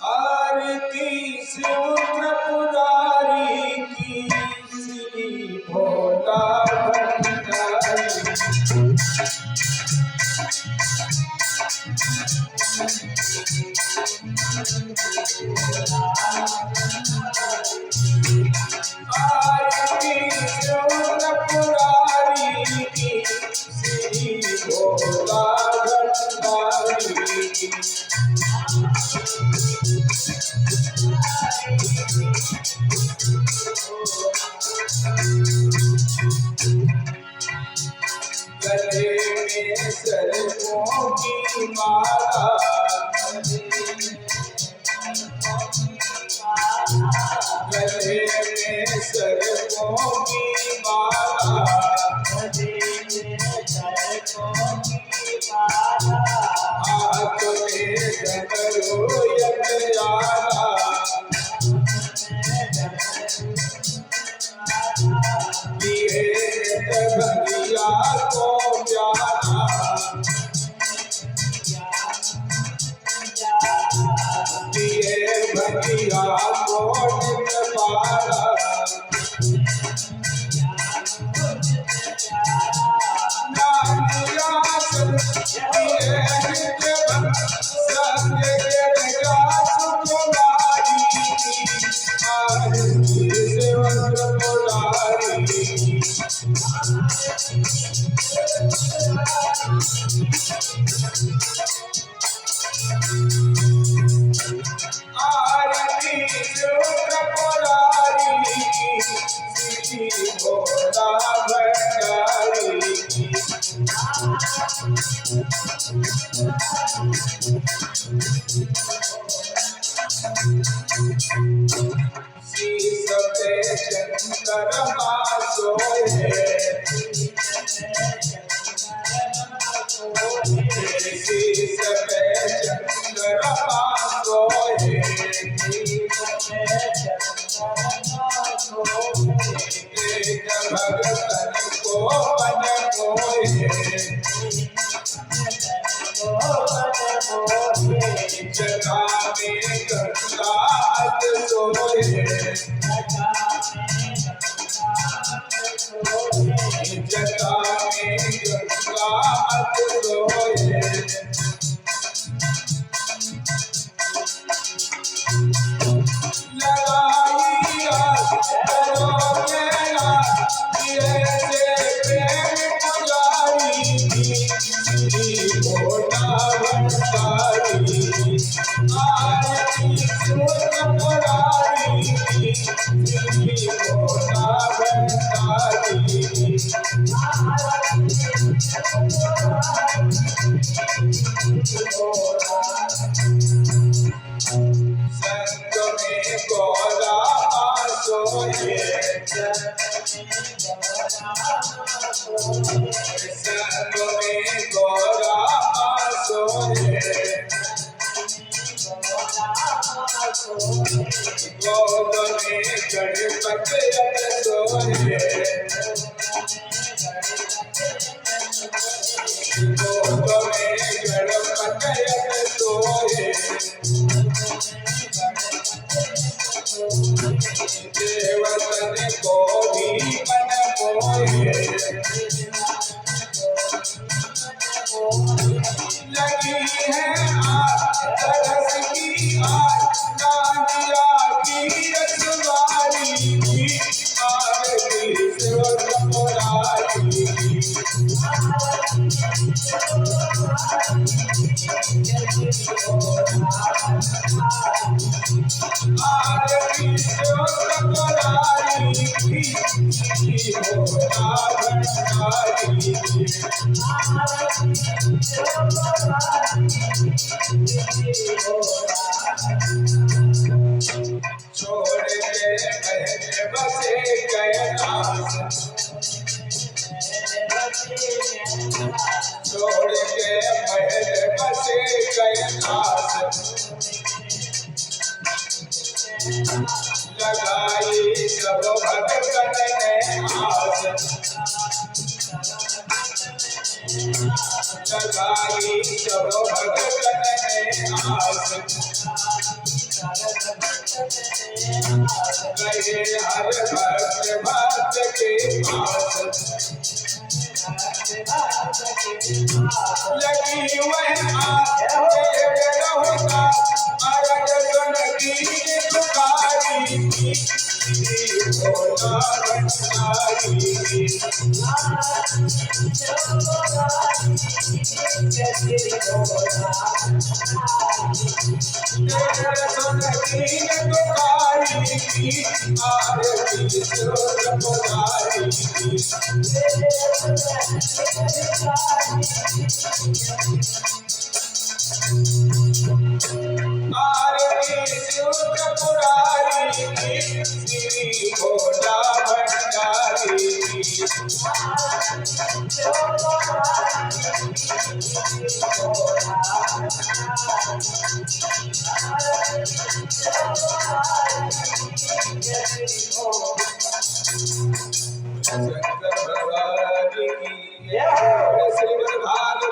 आरती से उठ पुजारी की, श्री भोला भंडारी। आरती से उठ पुजारी की, श्री भोला भंडारी। गले में सरसों की माला, गले में सरसों की माला, हाथ में डमरू यमयाला, दिए भैया को प्यारा, दिए भैया को निपारा। आरती से उठ पुजारी की, श्री भोला भंडारी। शीश पे चंद्रमा सोए, शीश पे चंद्रमा सोए, एक भगतन को मन मोहे, जटा में गंगा सोए, जटा में गंगा सोए। संग में गौरा सोए, संग में गौरा सोए, गोद में गणपति सोए, गोद में गणपति सोए। देवतन को भी मन मोहे, लगी है आग तरस की आग, नादिया की रखवारी की, आरती से उठ पुजारी की। आरती से उठ पुजारी की, श्री भोला भंडारी। छोड़ के महल बसे कैलाश, छोड़ के महल बसे कैलाश, लगाई सब भगतन ने आस, लगाई सब भगतन ने गए हर भक्त भक्त के पास लगी वह आस रहुता अरग सुन की पुकारी भोला भंडारी सुन की पुकारी आरती सुर पुकारी आरती सुर पुरारी श्री भोला भंडारी शंकर भगवान की श्रीमद् भागवत